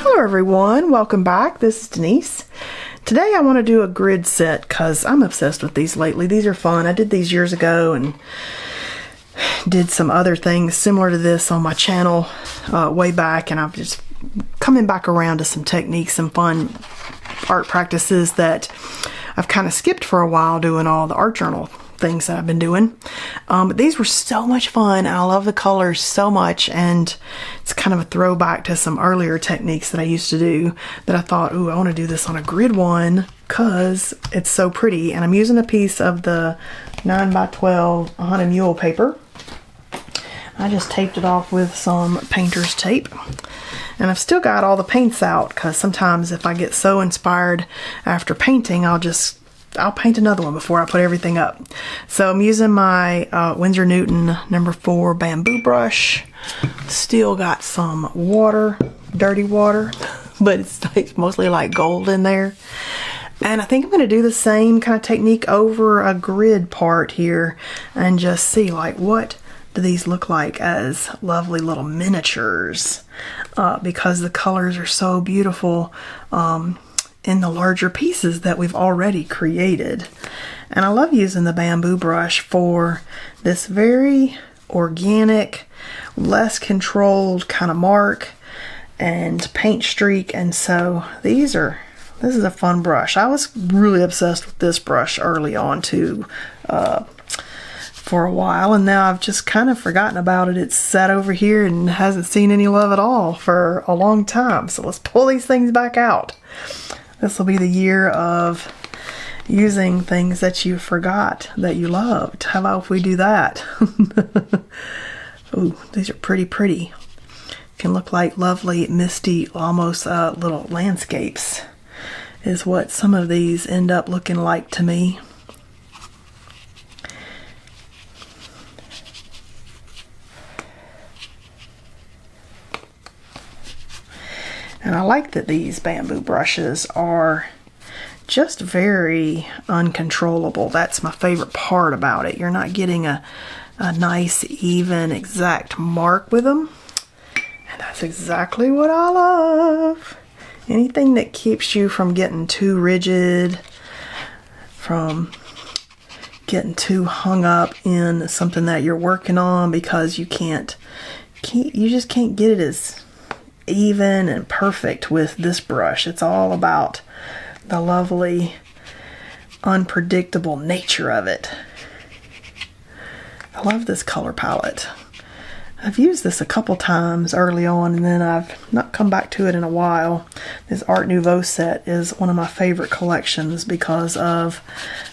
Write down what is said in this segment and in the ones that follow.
Hello everyone, welcome back. This is Denise. Today I want to do a grid set because I'm obsessed with these lately. These are fun. I did these years ago and did some other things similar to this on my channel way back, and I'm just coming back around to some techniques, some fun art practices that I've kind of skipped for a while doing all the art journal things that I've been doing. But these were so much fun. I love the colors so much, and it's kind of a throwback to some earlier techniques that I used to do that I thought, ooh, I want to do this on a grid one because it's so pretty. And I'm using a piece of the 9x12 Hana Mule paper. I just taped it off with some painter's tape. And I've still got all the paints out because sometimes if I get so inspired after painting, I'll paint another one before I put everything up. So I'm using my Winsor Newton number 4 bamboo brush. Still got some water, dirty water, but it's mostly like gold in there. And I think I'm going to do the same kind of technique over a grid part here and just see like what do these look like as lovely little miniatures because the colors are so beautiful in the larger pieces that we've already created. And I love using the bamboo brush for this very organic, less controlled kind of mark and paint streak. And so this is a fun brush. I was really obsessed with this brush early on too for a while, and now I've just kind of forgotten about it. It's sat over here and hasn't seen any love at all for a long time. So let's pull these things back out. This will be the year of using things that you forgot that you loved. How about if we do that? Ooh, these are pretty. Can look like lovely, misty, almost little landscapes is what some of these end up looking like to me. And I like that these bamboo brushes are just very uncontrollable. That's my favorite part about it. You're not getting a nice, even, exact mark with them. And that's exactly what I love. Anything that keeps you from getting too rigid, from getting too hung up in something that you're working on because you just can't get it as even and perfect with this brush. It's all about the lovely, unpredictable nature of it. I love this color palette. I've used this a couple times early on, and then I've not come back to it in a while. This Art Nouveau set is one of my favorite collections because of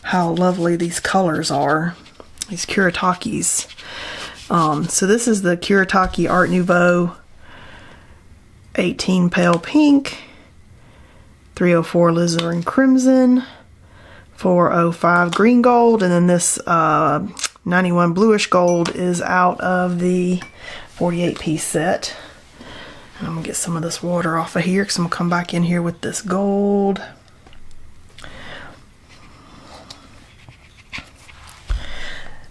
how lovely these colors are. These Kuretakes. So this is the Kuretake Art Nouveau 18 Pale Pink, 304 Alizarin Crimson, 405 Green Gold, and then this 91 Bluish Gold is out of the 48-piece set. And I'm going to get some of this water off of here because I'm going to come back in here with this gold.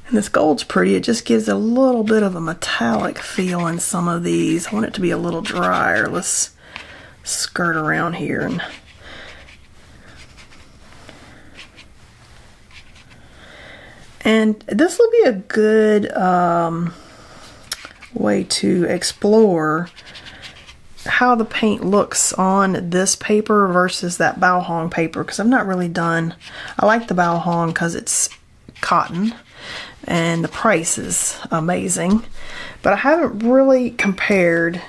And this gold's pretty. It just gives a little bit of a metallic feel in some of these. I want it to be a little drier. Let's skirt around here. And this will be a good way to explore how the paint looks on this paper versus that Bao paper, because I've not really done, I like the Bao because it's cotton and the price is amazing, but I haven't really compared,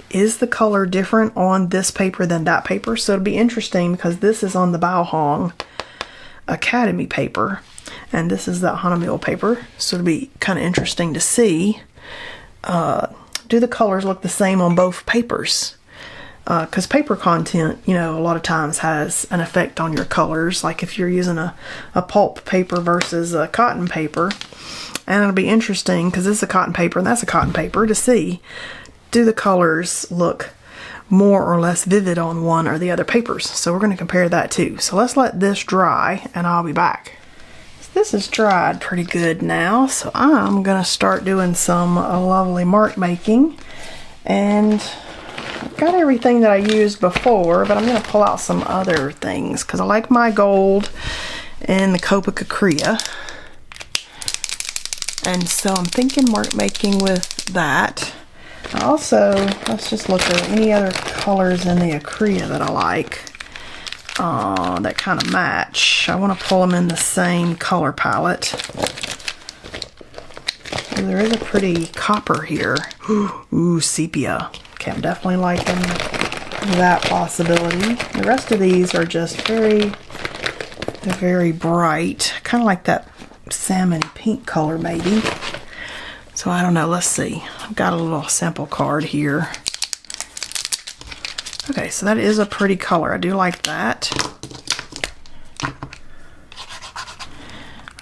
is the color different on this paper than that paper? So it'll be interesting because this is on the Bao Academy paper and this is the Hana Mule paper, so it'll be kind of interesting to see, do the colors look the same on both papers? Because paper content, you know, a lot of times has an effect on your colors, like if you're using a pulp paper versus a cotton paper. And it'll be interesting because this is a cotton paper and that's a cotton paper, to see, do the colors look more or less vivid on one or the other papers? So we're going to compare that too. So let's let this dry and I'll be back. So this is dried pretty good now, so I'm going to start doing some lovely mark making. And I've got everything that I used before, but I'm going to pull out some other things because I like my gold and the Kuretake Watercolors. And so I'm thinking mark making with that. Also, let's just look at any other colors in the Acrylic that I like that kind of match. I want to pull them in the same color palette. Oh, there is a pretty copper here. Ooh, sepia. Okay, I'm definitely liking that possibility. The rest of these are just they're very bright. Kind of like that salmon pink color maybe. So I don't know, let's see. I've got a little sample card here. Okay, so that is a pretty color. I do like that.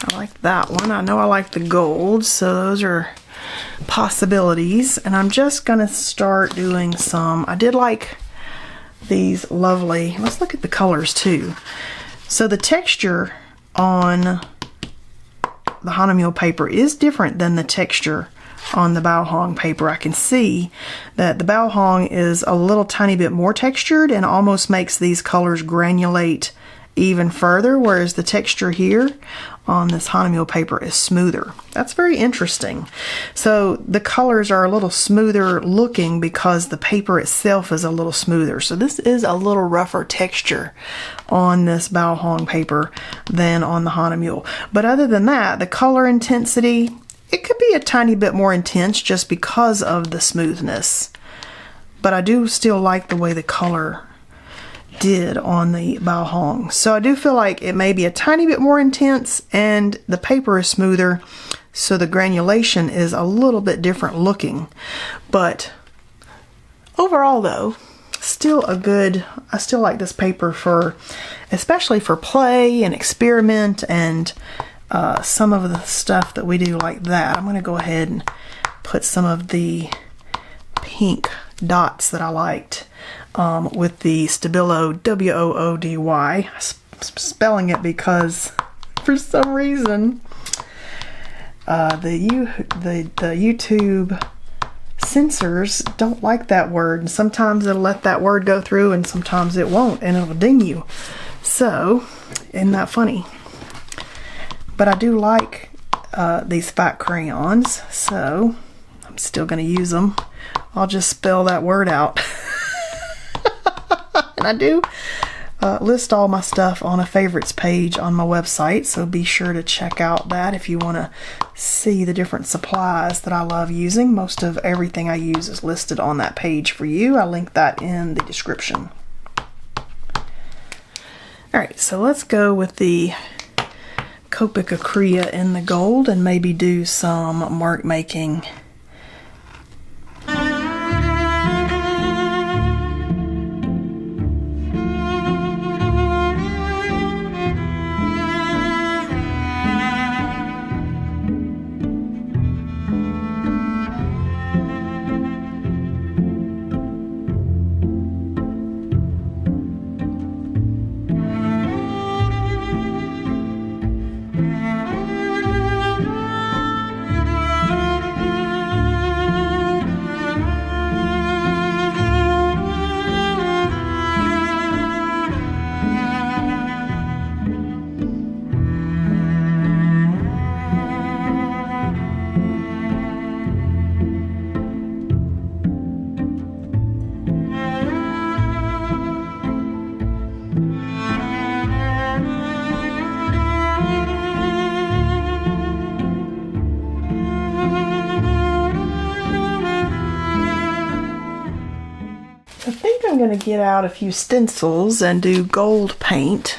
I like that one. I know I like the gold, so those are possibilities. And I'm just gonna start doing some, I did like these lovely, let's look at the colors too. So the texture on the Hanamill paper is different than the texture on the Bao Hong paper. I can see that the Bao Hong is a little tiny bit more textured and almost makes these colors granulate even further, whereas the texture here on this Hanamill paper is smoother. That's very interesting. So the colors are a little smoother looking because the paper itself is a little smoother. So this is a little rougher texture on this Bao Hong paper than on the Hanamill. But other than that, the color intensity, it could be a tiny bit more intense just because of the smoothness. But I do still like the way the color did on the Bao Hong. So I do feel like it may be a tiny bit more intense and the paper is smoother, so the granulation is a little bit different looking. But overall though, still a good, I still like this paper for, especially for play and experiment and some of the stuff that we do like that. I'm going to go ahead and put some of the pink dots that I liked with the Stabilo, W-O-O-D-Y. Spelling it because for some reason the YouTube censors don't like that word, and sometimes it'll let that word go through and sometimes it won't, and it'll ding you. So isn't that funny? But I do like these fat crayons, so I'm still going to use them. I'll just spell that word out. And I do list all my stuff on a favorites page on my website, so be sure to check out that if you want to see the different supplies that I love using. Most of everything I use is listed on that page for you. I link that in the description. Alright, so let's go with the Kuretake Watercolors in the gold and maybe do some mark making. I'm going to get out a few stencils and do gold paint.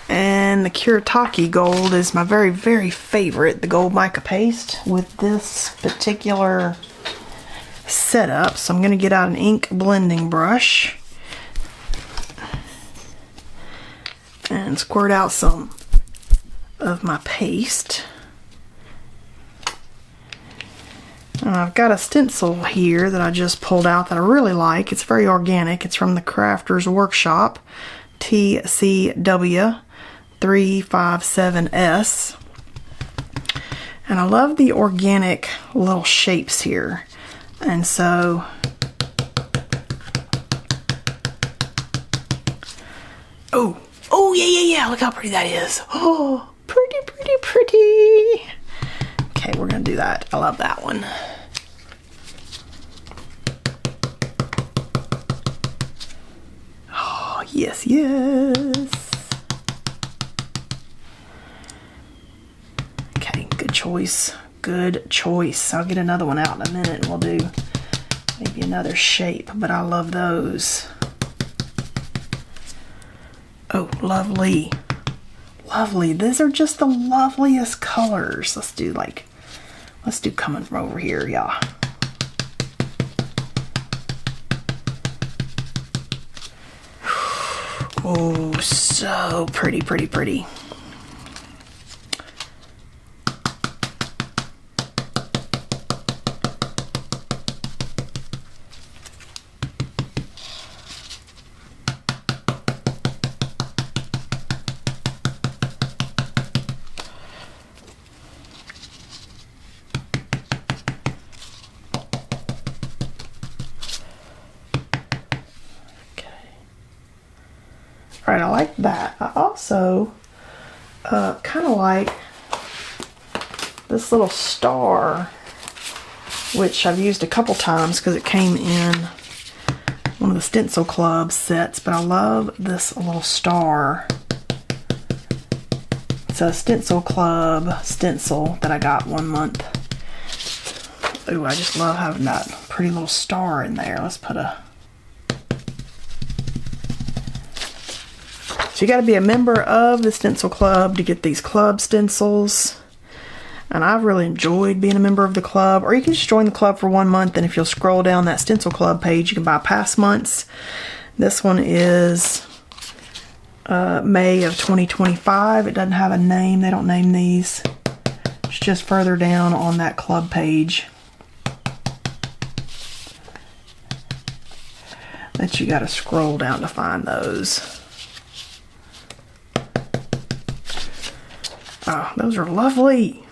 And the Kuretake gold is my very, very favorite, the gold mica paste with this particular setup. So I'm going to get out an ink blending brush and squirt out some of my paste. And I've got a stencil here that I just pulled out that I really like. It's very organic. It's from the Crafter's Workshop, TCW 357S. And I love the organic little shapes here. And so yeah, look how pretty that is. Oh, pretty, pretty, pretty. Okay, we're gonna do that. I love that one. Oh, yes, yes. Okay, good choice. Good choice. I'll get another one out in a minute and we'll do maybe another shape, but I love those. Oh, lovely. Lovely. These are just the loveliest colors. Let's do coming from over here, yeah. Oh, so pretty, pretty, pretty. All right, I like that. I also kind of like this little star, which I've used a couple times because it came in one of the Stencil Club sets, but I love this little star. It's a Stencil Club stencil that I got one month. Ooh, I just love having that pretty little star in there. Let's put a... So you got to be a member of the Stencil Club to get these club stencils. And I've really enjoyed being a member of the club. Or you can just join the club for 1 month, and if you'll scroll down that Stencil Club page, you can buy past months. This one is May of 2025. It doesn't have a name. They don't name these. It's just further down on that club page that you got to scroll down to find those. Oh, those are lovely.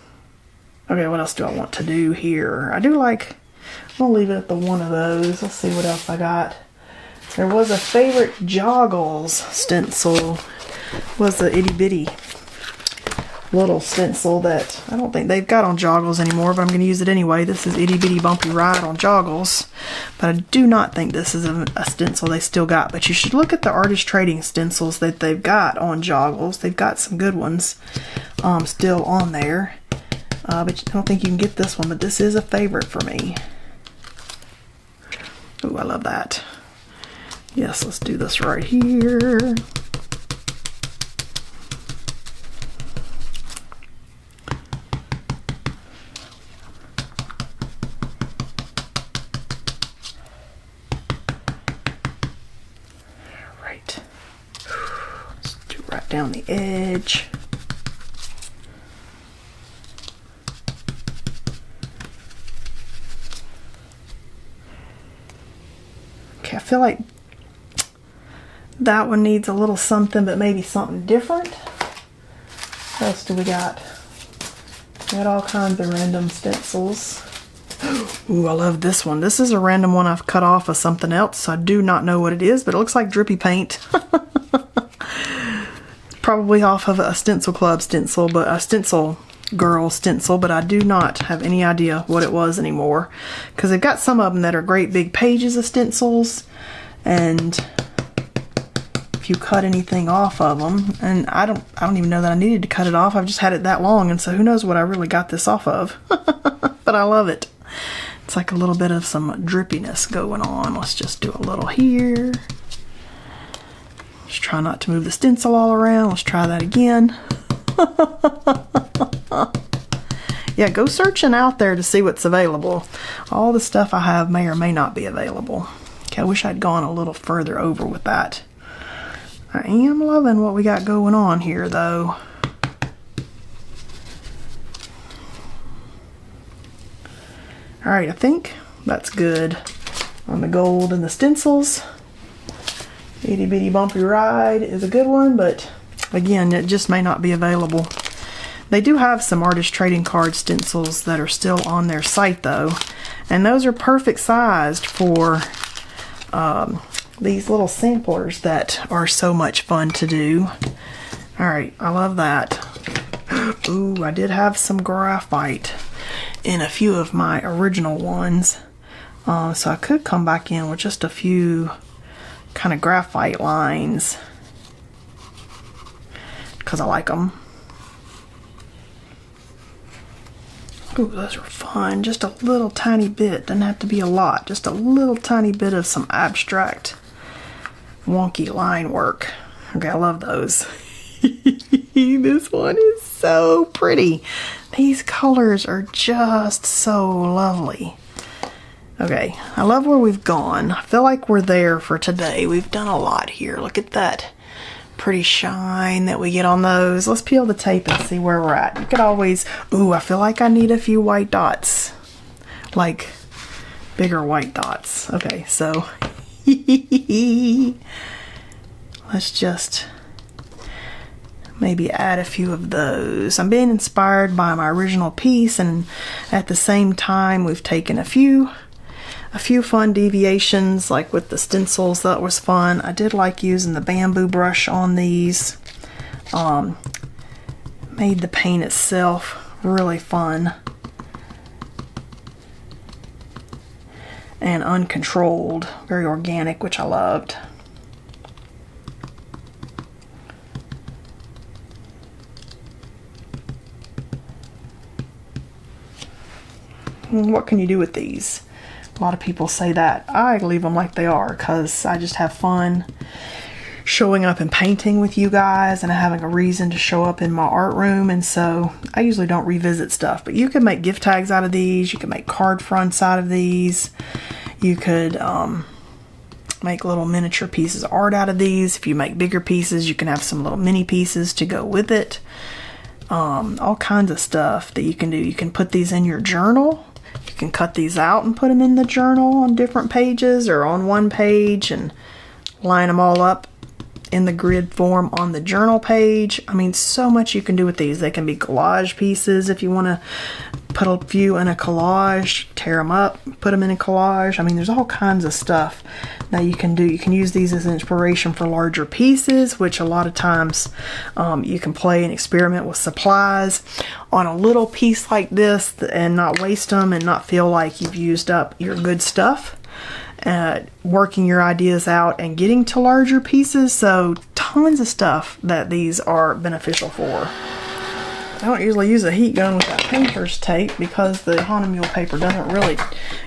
Okay, what else do I want to do here? I'm gonna leave it at the one of those. Let's see what else I got. There was a favorite joggles stencil. Was the itty bitty little stencil that I don't think they've got on joggles anymore, but I'm going to use it anyway. This is Itty Bitty Bumpy Ride on joggles, but I do not think this is a stencil they still got. But you should look at the artist trading stencils that they've got on joggles. They've got some good ones still on there, but I don't think you can get this one, but this is a favorite for me. Ooh, I love that. Yes, let's do this right here. Down the edge. Okay, I feel like that one needs a little something, but maybe something different. What else do we got? We got all kinds of random stencils. Ooh, I love this one. This is a random one I've cut off of something else, so I do not know what it is, but it looks like drippy paint. Probably off of a Stencil Club stencil, but a Stencil Girl stencil, but I do not have any idea what it was anymore, because they've got some of them that are great big pages of stencils, and if you cut anything off of them, and I don't even know that I needed to cut it off. I've just had it that long, and so who knows what I really got this off of. But I love it. It's like a little bit of some drippiness going on. Let's just do a little here. Just try not to move the stencil all around. Let's try that again. Yeah, go searching out there to see what's available. All the stuff I have may or may not be available. Okay, I wish I'd gone a little further over with that. I am loving what we got going on here, though. Alright, I think that's good on the gold and the stencils. Itty Bitty Bumpy Ride is a good one, but again, it just may not be available. They do have some artist trading card stencils that are still on their site, though, and those are perfect sized for these little samplers that are so much fun to do. All right, I love that. Ooh, I did have some graphite in a few of my original ones. So I could come back in with just a few kind of graphite lines because I like them. Ooh, those are fun. Just a little tiny bit. Doesn't have to be a lot. Just a little tiny bit of some abstract wonky line work. Okay, I love those. This one is so pretty. These colors are just so lovely. Okay, I love where we've gone. I feel like we're there for today. We've done a lot here. Look at that pretty shine that we get on those. Let's peel the tape and see where we're at. You could always, ooh, I feel like I need a few white dots. Like bigger white dots. Okay, so let's just maybe add a few of those. I'm being inspired by my original piece, and at the same time we've taken a few fun deviations, like with the stencils. That was fun. I did like using the bamboo brush on these. Made the paint itself really fun and uncontrolled, very organic, which I loved. What can you do with these? A lot of people say that. I leave them like they are because I just have fun showing up and painting with you guys and having a reason to show up in my art room, and so I usually don't revisit stuff. But you can make gift tags out of these. You can make card fronts out of these. You could make little miniature pieces of art out of these. If you make bigger pieces, you can have some little mini pieces to go with it. All kinds of stuff that you can do. You can put these in your journal. You can cut these out and put them in the journal on different pages or on one page and line them all up in the grid form on the journal page. I mean, so much you can do with these. They can be collage pieces if you want to put a few in a collage, tear them up, put them in a collage. I mean, there's all kinds of stuff that you can do. You can use these as an inspiration for larger pieces, which a lot of times you can play and experiment with supplies on a little piece like this and not waste them and not feel like you've used up your good stuff. Working your ideas out and getting to larger pieces. So tons of stuff that these are beneficial for. I don't usually use a heat gun with that painter's tape because the Haunted Mule paper doesn't really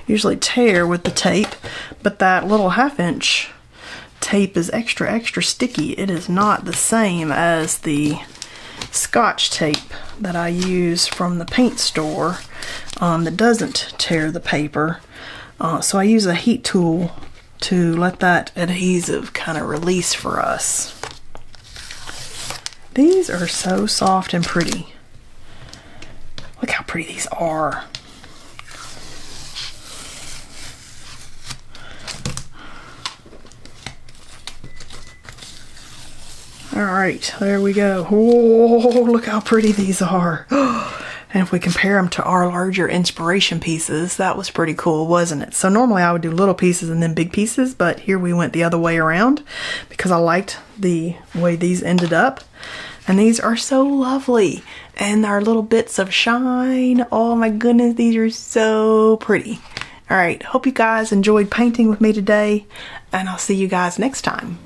usually tear with the tape, but that little 1/2" tape is extra sticky. It is not the same as the Scotch tape that I use from the paint store that doesn't tear the paper. So I use a heat tool to let that adhesive kind of release for us. These are so soft and pretty. Look how pretty these are. All right, there we go. Whoa, look how pretty these are. And if we compare them to our larger inspiration pieces, that was pretty cool, wasn't it? So normally I would do little pieces and then big pieces, but here we went the other way around because I liked the way these ended up. And these are so lovely. And our little bits of shine. Oh my goodness, these are so pretty. All right, hope you guys enjoyed painting with me today, and I'll see you guys next time.